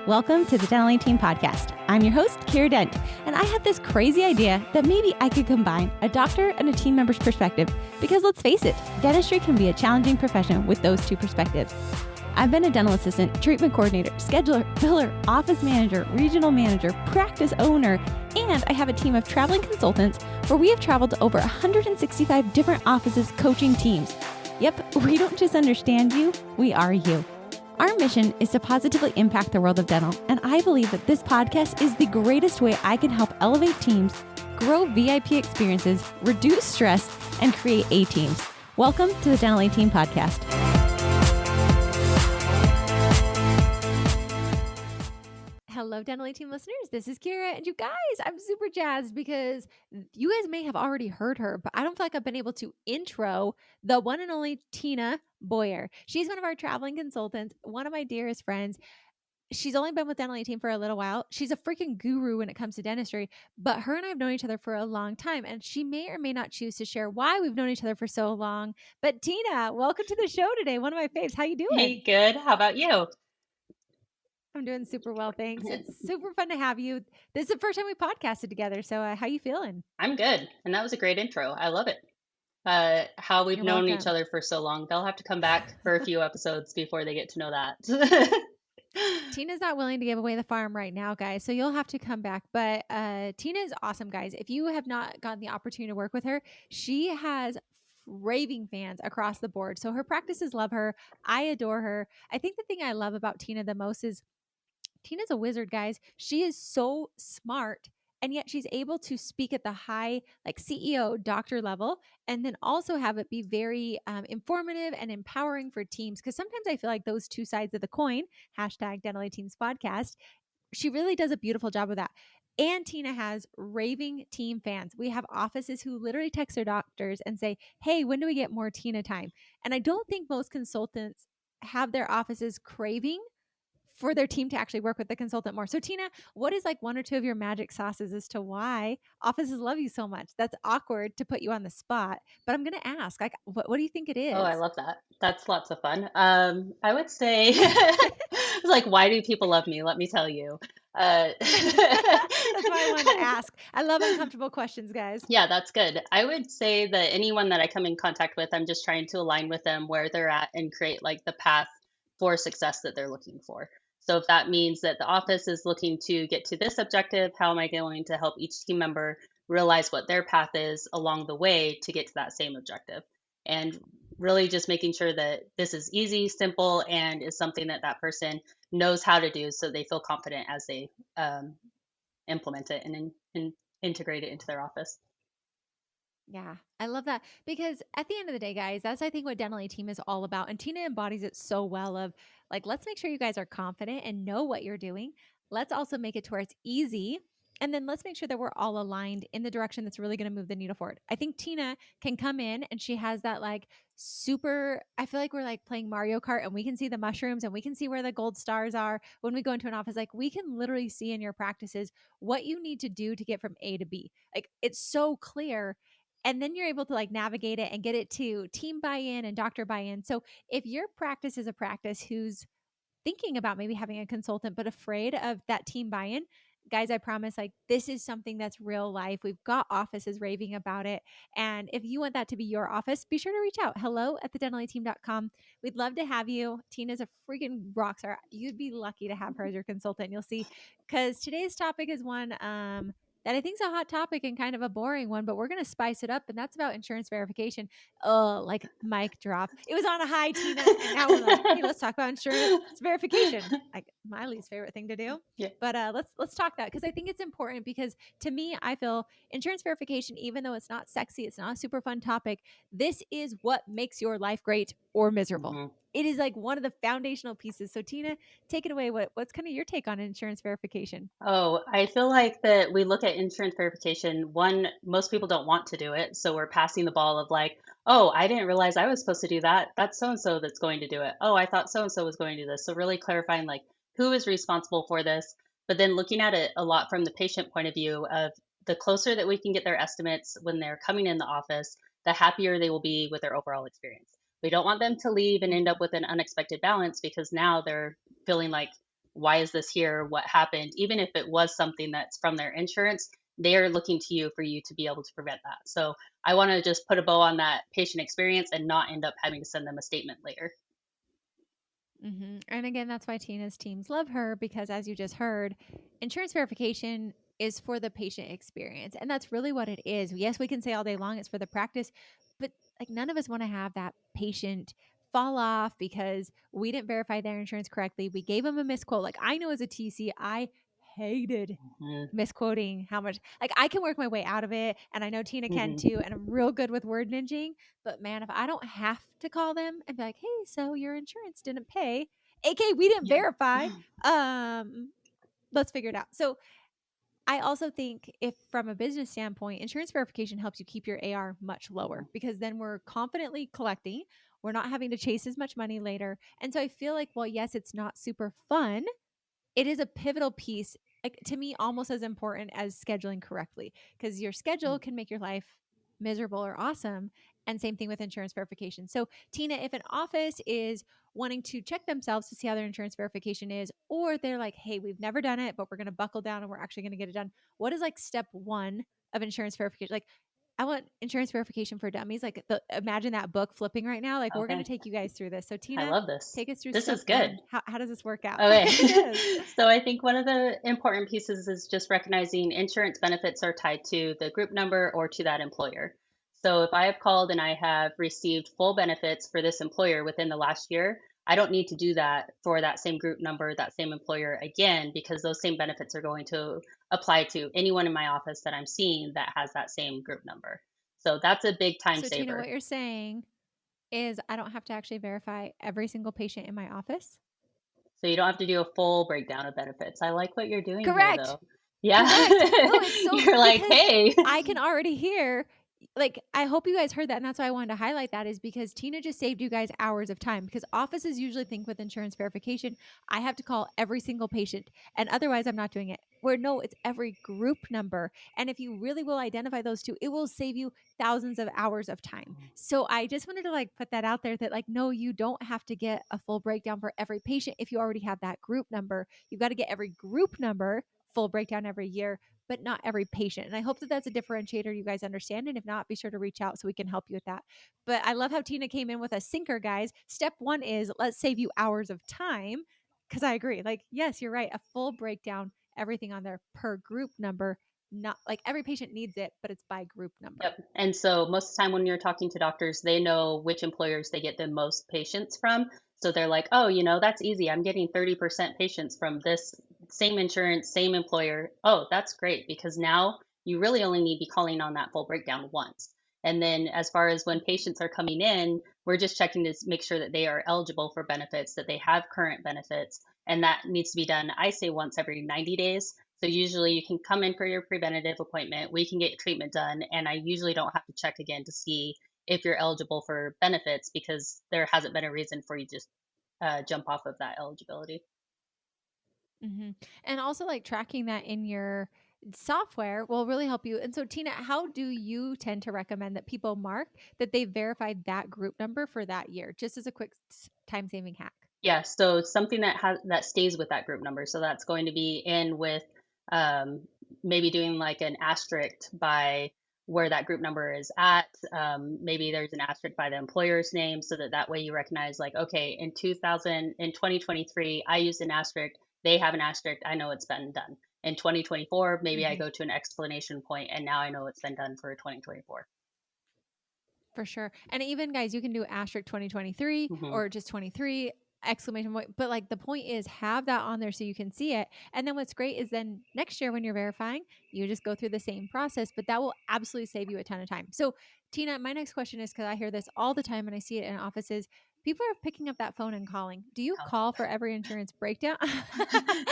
Welcome to the Dental Team Podcast. I'm your host, Kiera Dent, and I have this crazy idea that maybe I could combine a doctor and a team member's perspective because let's face it, dentistry can be a challenging profession with those two perspectives. I've been a dental assistant, treatment coordinator, scheduler, biller, office manager, regional manager, practice owner, and I have a team of traveling consultants where we have traveled to over 165 different offices coaching teams. Yep, we don't just understand you, we are you. Our mission is to positively impact the world of dental, and I believe that this podcast is the greatest way I can help elevate teams, grow VIP experiences, reduce stress, and create A-teams. Welcome to the Dental Team Podcast. Hello, Dental Team listeners. This is Kiera, and you guys, I'm super jazzed because you guys may have already heard her, but I don't feel like I've been able to intro the one and only Tina Boyer. She's one of our traveling consultants, one of my dearest friends. She's only been with Dental Team for a little while. She's a freaking guru when it comes to dentistry, but her and I have known each other for a long time, and she may or may not choose to share why we've known each other for so long. But Tina, welcome to the show today. One of my faves. How you doing? Hey, good. How about you? I'm doing super well, thanks. It's super fun to have you. This is the first time we podcasted together, so how you feeling? I'm good. And that was a great intro. I love it. How we've You're known welcome. each other for so long. They'll have to come back for a few episodes before they get to know that. Tina's not willing to give away the farm right now, guys, so you'll have to come back. But Tina is awesome, guys. If you have not gotten the opportunity to work with her, she has raving fans across the board. So her practices love her. I adore her. I think the thing I love about Tina the most is Tina's a wizard, guys. She is so smart, and yet she's able to speak at the high, like CEO, doctor level, and then also have it be very informative and empowering for teams. Because sometimes I feel like those two sides of the coin, hashtag Dental Teams Podcast, she really does a beautiful job of that. And Tina has raving team fans. We have offices who literally text their doctors and say, hey, when do we get more Tina time? And I don't think most consultants have their offices craving for their team to actually work with the consultant more. So Tina, what is like one or two of your magic sauces as to why offices love you so much? That's awkward to put you on the spot, but I'm going to ask, like, what do you think it Oh, I is? love that. That's lots of fun. I would say, it's like, why do people love me? Let me tell you. That's why I wanted to ask. I love uncomfortable questions, guys. Yeah, that's good. I would say that anyone that I come in contact with, I'm just trying to align with them where they're at and create like the path for success that they're looking for. So if that means that the office is looking to get to this objective, how am I going to help each team member realize what their path is along the way to get to that same objective? And really just making sure that this is easy, simple, and is something that that person knows how to do so they feel confident as they implement it and integrate it into their office. Yeah, I love that because at the end of the day, guys, that's I think what Dental Team is all about. And Tina embodies it so well of like, let's make sure you guys are confident and know what you're doing. Let's also make it to where it's easy. And then let's make sure that we're all aligned in the direction that's really going to move the needle forward. I think Tina can come in and she has that like super, I feel like we're like playing Mario Kart and we can see the mushrooms and we can see where the gold stars are when we go into an office. Like we can literally see in your practices what you need to do to get from A to B. Like it's so clear and then you're able to like navigate it and get it to team buy-in and doctor buy-in. So if your practice is a practice who's thinking about maybe having a consultant but afraid of that team buy-in, guys, I promise like this is something that's real life. We've got offices raving about it. And if you want that to be your office, be sure to reach out. hello@thedentalteam.com. We'd love to have you. Tina's a freaking rock star. You'd be lucky to have her as your consultant. You'll see, because today's topic is one that I think is a hot topic and kind of a boring one, but we're going to spice it up. And that's about insurance verification. Oh, like mic drop. It was on a high, Tina. And now we're like, hey, let's talk about insurance verification. Like my least favorite thing to do. Yeah. But let's talk that because I think it's important because to me, I feel insurance verification, even though it's not sexy, it's not a super fun topic, this is what makes your life great or miserable. Mm-hmm. It is like one of the foundational pieces. So Tina, take it away. What's kind of your take on insurance verification? Oh, I feel like that we look at insurance verification. One, most people don't want to do it. So we're passing the ball of like, oh, I didn't realize I was supposed to do that. That's so and so that's going to do it. Oh, I thought so and so was going to do this. So really clarifying like who is responsible for this, but then looking at it a lot from the patient point of view of the closer that we can get their estimates when they're coming in the office, the happier they will be with their overall experience. We don't want them to leave and end up with an unexpected balance because now they're feeling like why is this here? What happened? Even if it was something that's from their insurance, they are looking to you for you to be able to prevent that. So I want to just put a bow on that patient experience and not end up having to send them a statement later. And again, that's why Tina's teams love her because, as you just heard, insurance verification is for the patient experience. And that's really what it is. Yes, we can say all day long it's for the practice, but like none of us want to have that patient fall off because we didn't verify their insurance correctly. We gave them a misquote. Like I know as a TC, I hated Hmm. misquoting how much. Like I can work my way out of it, and I know Tina can too, Hmm. and I'm real good with word ninjing. But man, if I don't have to call them and be like, hey, so your insurance didn't pay, aka we didn't Yeah. verify, um let's figure it out. So I also think if from a business standpoint, insurance verification helps you keep your AR much Mhm. lower because then we're confidently collecting, we're not having to chase as much money later. And so I feel like, well, yes, it's not super fun, it is a pivotal piece, like to me almost as important as scheduling correctly, because your schedule can make your life miserable or awesome. And same thing with insurance verification. So Tina, if an office is wanting to check themselves to see how their insurance verification is, or they're like, hey, we've never done it but we're going to buckle down and we're actually going to get it done, what is like step one of insurance verification? Like I want insurance verification for dummies, like imagine that book flipping right now. Like we're going to Okay. take you guys through this. So I Tina, love this. take us through This step is good. one. How does this work out? Okay. It is. So I think one of the important pieces is just recognizing insurance benefits are tied to the group number or to that employer. So if I have called and I have received full benefits for this employer within the last year, I don't need to do that for that same group number, that same employer again, because those same benefits are going to apply to anyone in my office that I'm seeing that has that same group number. So that's a big time So, Tina, saver. what you're saying is I don't have to actually verify every single patient in my office? So you don't have to do a full breakdown of benefits. I like what you're doing here, Correct. though. Yeah. Correct. No, it's so You're like, because hey. I can already hear, like, I hope you guys heard that. And that's why I wanted to highlight that is because Tina just saved you guys hours of time because offices usually think with insurance verification, I have to call every single patient and otherwise I'm not doing it. Where no, it's every group number. And if you really will identify those two, it will save you thousands of hours of time. So I just wanted to like put that out there that like, no, you don't have to get a full breakdown for every patient if you already have that group number. You've got to get every group number full breakdown every year, but not every patient. And I hope that that's a differentiator you guys understand. And if not, be sure to reach out so we can help you with that. But I love how Tina came in with a sinker, guys. Step one is let's save you hours of time. Cause I agree. Like, yes, you're right. A full breakdown, everything on there per group number, not like every patient needs it, but it's by group number. Yep. And so most of the time when you're talking to doctors, they know which employers they get the most patients from. So they're like, oh, that's easy. I'm getting 30% patients from this same insurance, same employer. Oh, that's great because now you really only need to be calling on that full breakdown once. And then as far as when patients are coming in, we're just checking to make sure that they are eligible for benefits, that they have current benefits. And that needs to be done, I say, once every 90 days. So usually you can come in for your preventative appointment, we can get treatment done, and I usually don't have to check again to see if you're eligible for benefits because there hasn't been a reason for you to just jump off of that eligibility. hmm And also, like tracking that in your software will really help you. And so, Tina, how do you tend to recommend that people mark that they verified that group number for that year? Just as a quick time saving hack. Yeah, so something that stays with that group number. So that's going to be in with um, maybe doing like an asterisk by where that group number is at. Maybe there's an asterisk by the employer's name, so that way you recognize like, okay, in 2023, I used an asterisk. They have an asterisk. I know it's been done. In 2024, maybe I hmm go to an explanation point, and now I know it's been done for 2024. For sure. And even guys, you can do asterisk 2023 Hmm. or just 23 exclamation point. But like the point is have that on there so you can see it. And then what's great is then next year when you're verifying, you just go through the same process, but that will absolutely save you a ton of time. So Tina, my next question is because I hear this all the time and I see it in offices. People are picking up that phone and calling. Do you call for every insurance breakdown?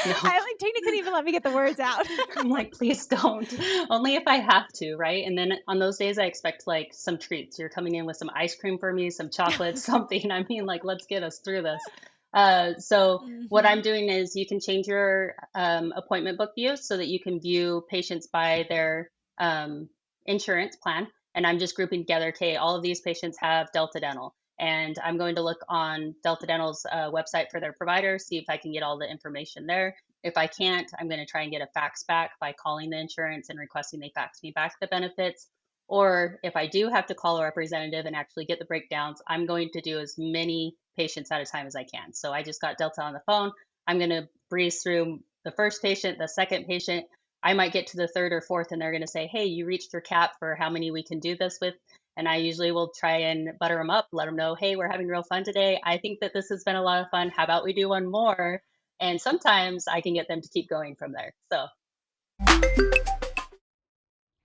No. I like Tina couldn't even let me get the words out. I'm like, please don't. Only if I have to, right? And then on those days, I expect like some treats. You're coming in with some ice cream for me, some chocolate, something. I mean, like, let's get us through this. So what I'm hmm doing is you can change your appointment book view so that you can view patients by their insurance plan. And I'm just grouping together, okay, all of these patients have Delta Dental. And I'm going to look on Delta Dental's website for their provider, see if I can get all the information there. If I can't, I'm going to try and get a fax back by calling the insurance and requesting they fax me back the benefits. Or if I do have to call a representative and actually get the breakdowns, I'm going to do as many patients at a time as I can. So I just got Delta on the phone. I'm going to breeze through the first patient, the second patient. I might get to the third or fourth, and they're going to say, "Hey, you reached your cap for how many we can do this with." And I usually will try and butter them up, let them know, "Hey, we're having real fun today. I think that this has been a lot of fun. How about we do one more?" And sometimes I can get them to keep going from there. So,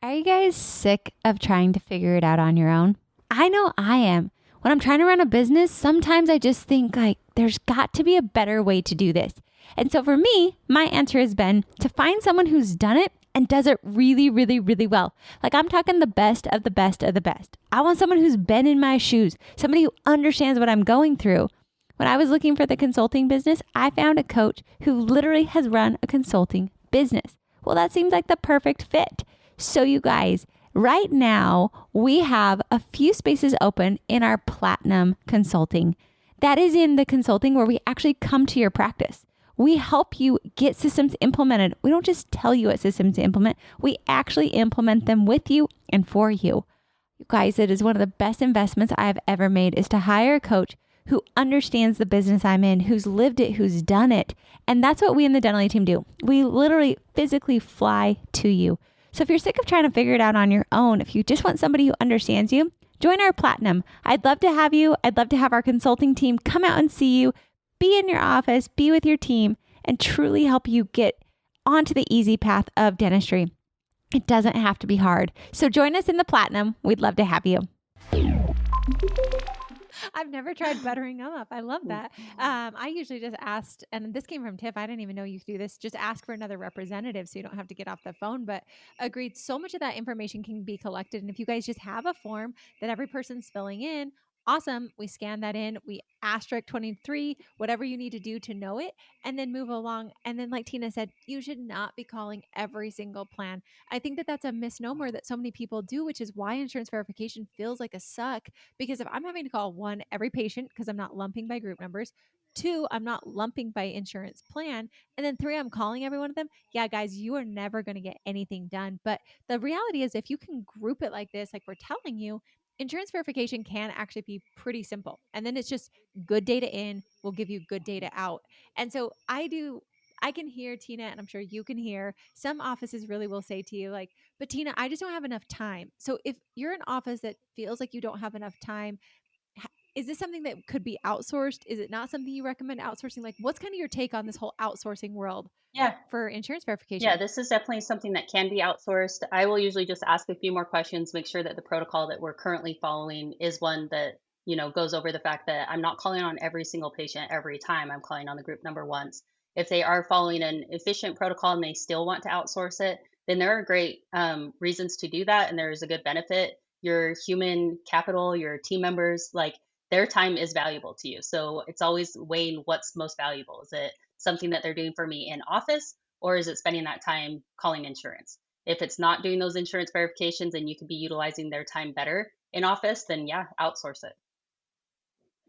Are you guys sick of trying to figure it out on your own? I know I am. When I'm trying to run a business, sometimes I just think like there's got to be a better way to do this. And so for me, my answer has been to find someone who's done it and does it really, really, really well. Like I'm talking the best of the best of the best. I want someone who's been in my shoes, somebody who understands what I'm going through. When I was looking for the consulting business, I found a coach who literally has run a consulting business. Well, that seems like the perfect fit. So, you guys, right now we have a few spaces open in our platinum consulting. That is in the consulting where we actually come to your practice. We help you get systems implemented. We don't just tell you what systems to implement, we actually implement them with you and for you. You guys, it is one of the best investments I've ever made is to hire a coach who understands the business I'm in, who's lived it, who's done it. And that's what we in the Dentally team do. We literally physically fly to you. So if you're sick of trying to figure it out on your own, if you just want somebody who understands you, join our platinum. I'd love to have you. I'd love to have our consulting team come out and see you, be in your office, be with your team, and truly help you get onto the easy path of dentistry. It doesn't have to be hard. So join us in the platinum. We'd love to have you. I've never tried buttering them up. I love that. I usually just asked, and this came from Tiff. I didn't even know you could do this. Just ask for another representative so you don't have to get off the phone. But agreed, so much of that information can be collected. And if you guys just have a form that every person's filling in, awesome. We scan that in, we asterisk 23, whatever you need to do to know it, and then move along. And then, like Tina said, you should not be calling every single plan. I think that that's a misnomer that so many people do, which is why insurance verification feels like a suck because if I'm having to call one, every patient, because I'm not lumping by group numbers, two, I'm not lumping by insurance plan, and then three, I'm calling every one of them. Yeah, guys, you are never going to get anything done. But the reality is, if you can group it like this, like we're telling you, insurance verification can actually be pretty simple. And then it's just good data in will give you good data out. And so I can hear Tina, and I'm sure you can hear some offices really will say to you, like, but Tina, I just don't have enough time. So if you're an office that feels like you don't have enough time, is this something that could be outsourced? Is it not something you recommend outsourcing? Like, what's kind of your take on this whole outsourcing world yeah, for insurance yeah, verification? this is definitely something that can be outsourced. I will usually just ask a few more questions, make sure that the protocol that we're currently following is one that, goes over the fact that I'm not calling on every single patient every time. I'm calling on the group number once. If they are following an efficient protocol and they still want to outsource it, then there are great reasons to do that. And there is a good benefit. Your human capital, your team members, like their time is valuable to you. So it's always weighing what's most valuable. Is it something that they're doing for me in office? Or is it spending that time calling insurance? If it's not doing those insurance verifications and you could be utilizing their time better in office, then yeah, outsource it.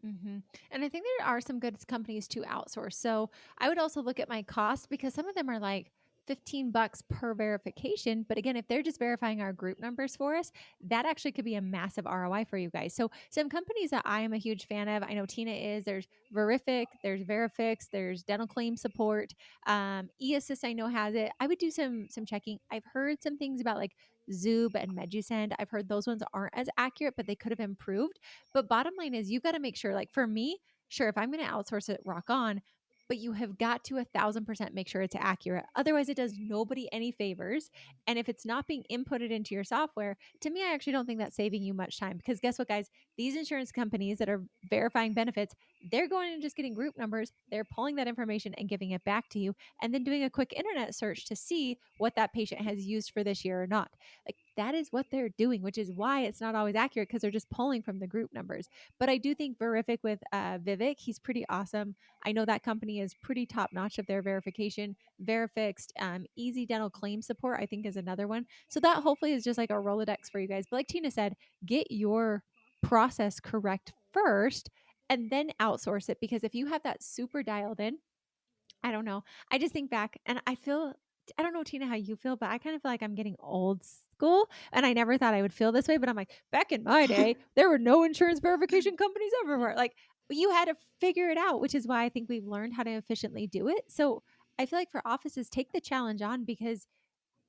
Hmm. And I think there are some good companies to outsource. So I would also look at my cost because some of them are like $15 per verification. But again, if they're just verifying our group numbers for us, that actually could be a massive ROI for you guys. So some companies that I am a huge fan of, I know Tina is, there's Verific, there's Verifix, there's dental claim support. eAssist I know has it. I would do some checking. I've heard some things about like Zoob and Medusend. I've heard those ones aren't as accurate, but they could have improved. But bottom line is you got to make sure, like for me, sure, if I'm going to outsource it, rock on, but you have got to 1,000% make sure it's accurate. Otherwise, it does nobody any favors. And if it's not being inputted into your software, to me, I actually don't think that's saving you much time because guess what, guys? These insurance companies that are verifying benefits, they're going and just getting group numbers, they're pulling that information and giving it back to you, and then doing a quick internet search to see what that patient has used for this year or not. Like that is what they're doing, which is why it's not always accurate because they're just pulling from the group numbers. But I do think Verific with Vivek, he's pretty awesome. I know that company is pretty top notch of their verification. Verifixed, Easy Dental Claim Support, I think is another one. So that hopefully is just like a Rolodex for you guys. But like Tina said, get your process correct first and then outsource it, because if you have that super dialed in, I don't know. I just think back and I don't know, Tina, how you feel, but I kind of feel like I'm getting old school. And I never thought I would feel this way, but I'm like, back in my day, there were no insurance verification companies everywhere. Like, you had to figure it out, which is why I think we've learned how to efficiently do it. So I feel like for offices, take the challenge on, because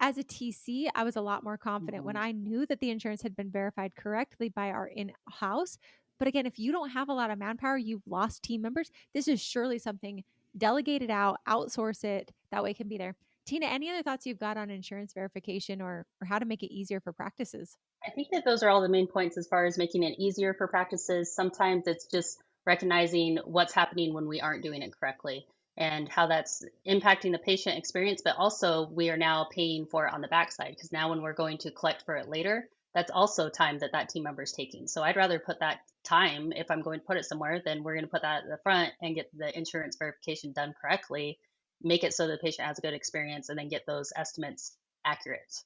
as a TC, I was a lot more confident when Mhm. I knew that the insurance had been verified correctly by our in house. But again, if you don't have a lot of manpower, you've lost team members. This is surely something, delegate it out, outsource it. That way it can be there. Tina, any other thoughts you've got on insurance verification, or how to make it easier for practices? I think that those are all the main points as far as making it easier for practices. Sometimes it's just recognizing what's happening when we aren't doing it correctly and how that's impacting the patient experience, but also we are now paying for it on the backside because now when we're going to collect for it later, that's also time that that team member is taking. So I'd rather put that time, if I'm going to put it somewhere, then we're going to put that at the front and get the insurance verification done correctly, make it so the patient has a good experience, and then get those estimates accurate.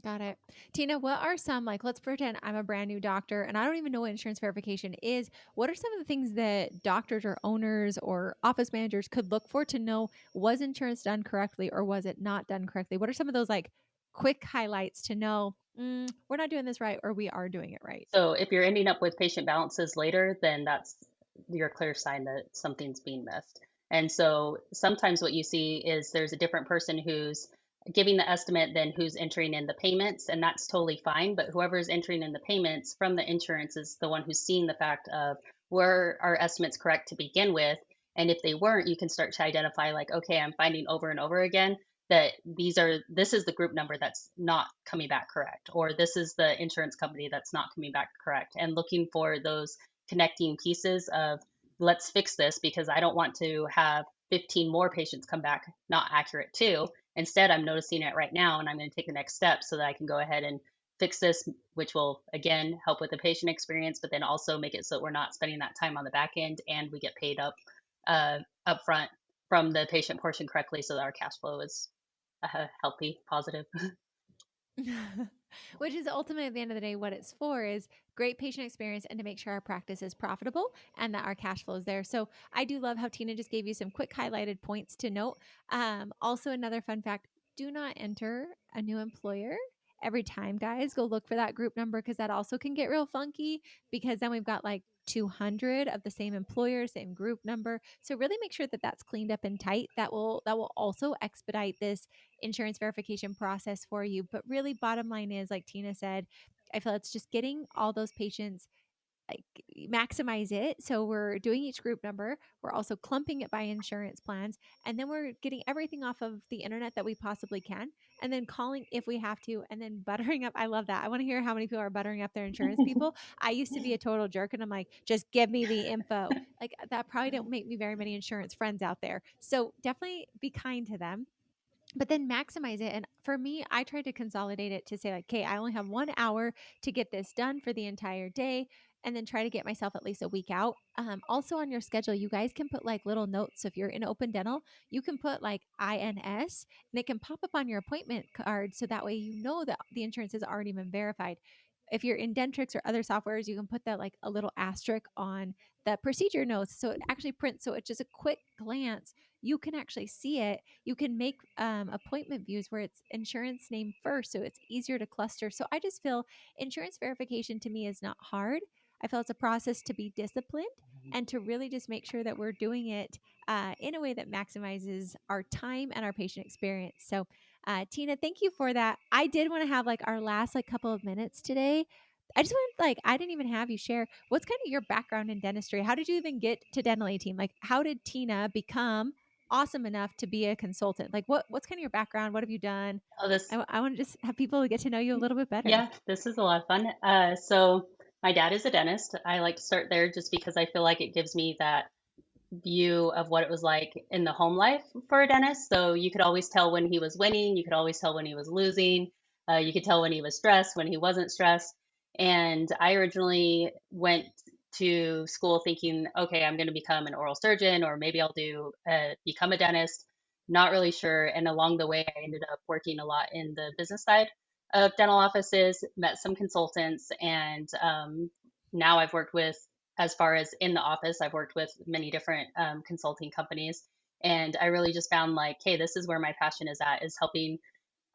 Got it. Tina, what are some, like, let's pretend I'm a brand new doctor and I don't even know what insurance verification is. What are some of the things that doctors or owners or office managers could look for to know, was insurance done correctly or was it not done correctly? What are some of those like quick highlights to know, we're not doing this right or we are doing it right? So if you're ending up with patient balances later, then that's your clear sign that something's being missed. And so sometimes what you see is there's a different person who's giving the estimate than who's entering in the payments, and that's totally fine. But whoever's entering in the payments from the insurance is the one who's seeing the fact of, were our estimates correct to begin with? And if they weren't, you can start to identify like, okay, I'm finding over and over again that this is the group number that's not coming back correct, or this is the insurance company that's not coming back correct, and looking for those connecting pieces of, let's fix this because I don't want to have 15 more patients come back not accurate too. Instead, I'm noticing it right now and I'm going to take the next step so that I can go ahead and fix this, which will again help with the patient experience, but then also make it so that we're not spending that time on the back end and we get paid up front from the patient portion correctly so that our cash flow is healthy, positive. Which is ultimately, at the end of the day, what it's for is great patient experience and to make sure our practice is profitable and that our cash flow is there. So I do love how Tina just gave you some quick highlighted points to note. Also, another fun fact, do not enter a new employer every time, guys. Go look for that group number, because that also can get real funky, because then we've got like 200 of the same employer, same group number. So really make sure that that's cleaned up and tight. That will also expedite this insurance verification process for you. But really, bottom line is, like Tina said, I feel it's just getting all those patients, like, maximize it. So we're doing each group number. We're also clumping it by insurance plans. And then we're getting everything off of the internet that we possibly can. And then calling if we have to. And then buttering up. I love that. I want to hear how many people are buttering up their insurance people. I used to be a total jerk and I'm like, just give me the info. Like, that probably don't make me very many insurance friends out there. So definitely be kind to them, but then maximize it. And for me, I try to consolidate it to say, like, okay, I only have 1 hour to get this done for the entire day, and then try to get myself at least a week out. Also, on your schedule, you guys can put like little notes. So if you're in open dental, you can put like INS, and it can pop up on your appointment card. So that way, you know that the insurance has already been verified. If you're in Dentrix or other softwares, you can put that like a little asterisk on the procedure notes. So it actually prints. So it's just a quick glance. You can actually see it. You can make appointment views where it's insurance name first, so it's easier to cluster. So I just feel insurance verification to me is not hard. I feel it's a process to be disciplined and to really just make sure that we're doing it in a way that maximizes our time and our patient experience. So, Tina, thank you for that. I did want to have like our last like couple of minutes today. I just want, like, I didn't even have you share what's kind of your background in dentistry. How did you even get to dental 18? Like, how did Tina become awesome enough to be a consultant? Like, what's kind of your background? What have you done? Oh, this, I want to just have people get to know you a little bit better. yeah, this is a lot of fun. So my dad is a dentist. I like to start there just because I feel like it gives me that view of what it was like in the home life for a dentist. So you could always tell when he was winning, you could always tell when he was losing, you could tell when he was stressed, when he wasn't stressed. And I originally went to school thinking, okay, I'm going to become an oral surgeon, or maybe I'll do become a dentist. Not really sure. And along the way, I ended up working a lot in the business side of dental offices, met some consultants, and now I've worked with, as far as in the office, I've worked with many different consulting companies. And I really just found like, hey, this is where my passion is at, is helping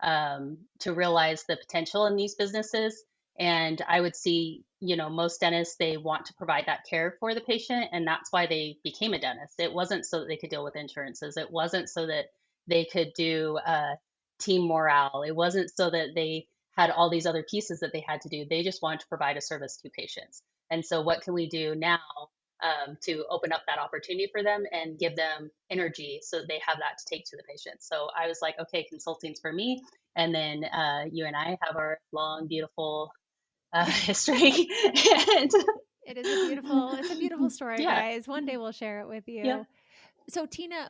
to realize the potential in these businesses. And I would see, most dentists, they want to provide that care for the patient. And that's why they became a dentist. It wasn't so that they could deal with insurances. It wasn't so that they could do team morale. It wasn't so that they had all these other pieces that they had to do. They just wanted to provide a service to patients. And so, what can we do now to open up that opportunity for them and give them energy so that they have that to take to the patient? So I was like, okay, consulting's for me. And then you and I have our long, beautiful history. And It's a beautiful story, yeah, guys. One day we'll share it with yeah. you. So Tina,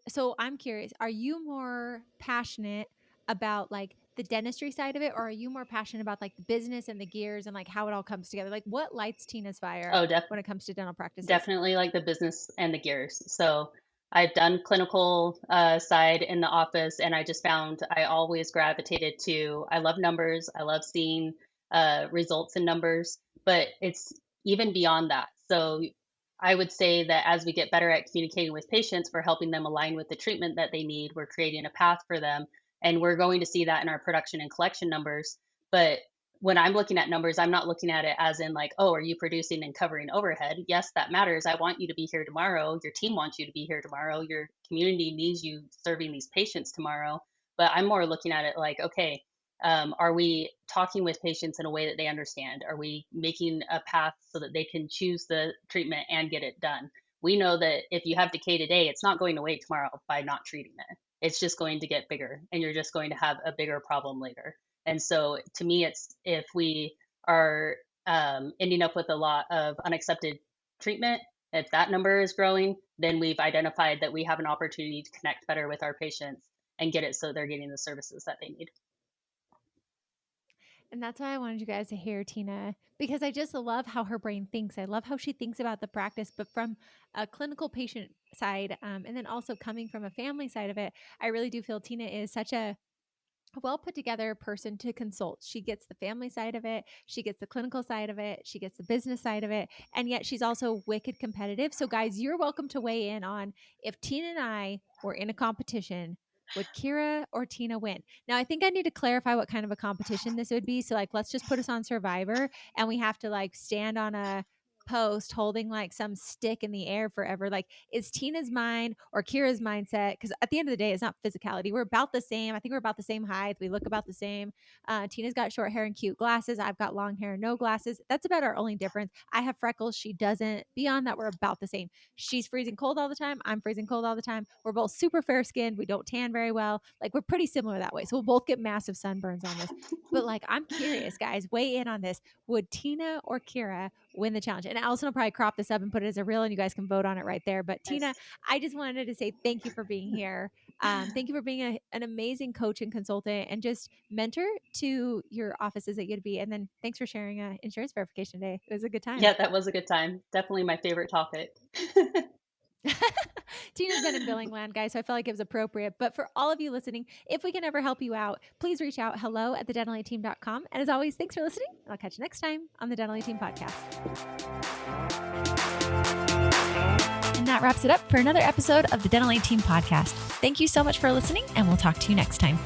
so I'm curious, are you more passionate about like the dentistry side of it, or are you more passionate about like the business and the gears and like how it all comes together? Like what lights Tina's fire Oh, when it comes to dental practices? definitely like the business and the gears. So I've done clinical side in the office, and I just found I always gravitated to, I love numbers. I love seeing results in numbers, but it's even beyond that. So I would say that as we get better at communicating with patients, we're helping them align with the treatment that they need. We're creating a path for them, and we're going to see that in our production and collection numbers. But when I'm looking at numbers, I'm not looking at it as in like, oh, are you producing and covering overhead? Yes, that matters. I want you to be here tomorrow. Your team wants you to be here tomorrow. Your community needs you serving these patients tomorrow. But I'm more looking at it like, okay, are we talking with patients in a way that they understand? Are we making a path so that they can choose the treatment and get it done? We know that if you have decay today, it's not going away tomorrow by not treating it. It's just going to get bigger, and you're just going to have a bigger problem later. And so to me, it's if we are ending up with a lot of unaccepted treatment, if that number is growing, then we've identified that we have an opportunity to connect better with our patients and get it so they're getting the services that they need. And that's why I wanted you guys to hear Tina, because I just love how her brain thinks. I love how she thinks about the practice, but from a clinical patient side, and then also coming from a family side of it, I really do feel Tina is such a well put together person to consult. She gets the family side of it, she gets the clinical side of it, she gets the business side of it, and yet she's also wicked competitive. So, guys, you're welcome to weigh in on if Tina and I were in a competition. Would Kiera or Tina win? Now, I think I need to clarify what kind of a competition this would be. So, like, let's just put us on Survivor and we have to like stand on a post holding like some stick in the air forever. Like, is Tina's mind or Kira's mindset? Because at the end of the day, it's not physicality. We're about the same. I think we're about the same height. We look about the same. Tina's got short hair and cute glasses. I've got long hair and no glasses. That's about our only difference. I have freckles. She doesn't. Beyond that, we're about the same. She's freezing cold all the time. I'm freezing cold all the time. We're both super fair skinned. We don't tan very well. Like, we're pretty similar that way. So we'll both get massive sunburns on this. But like, I'm curious, guys, weigh in on this. Would Tina or Kira win the challenge? And Allison will probably crop this up and put it as a reel, and you guys can vote on it right there. But Tina, Nice. I just wanted to say thank you for being here. Thank you for being an amazing coach and consultant and just mentor to your offices that you'd be. And then thanks for sharing insurance verification day. It was a good time. Yeah, that was a good time. Definitely my favorite topic. Tina's been in billing land, guys, so I felt like it was appropriate. But for all of you listening, if we can ever help you out, please reach out hello@thedentalateam.com. And as always, thanks for listening. I'll catch you next time on the Dental A Team podcast. And that wraps it up for another episode of the Dental A Team podcast. Thank you so much for listening, and we'll talk to you next time.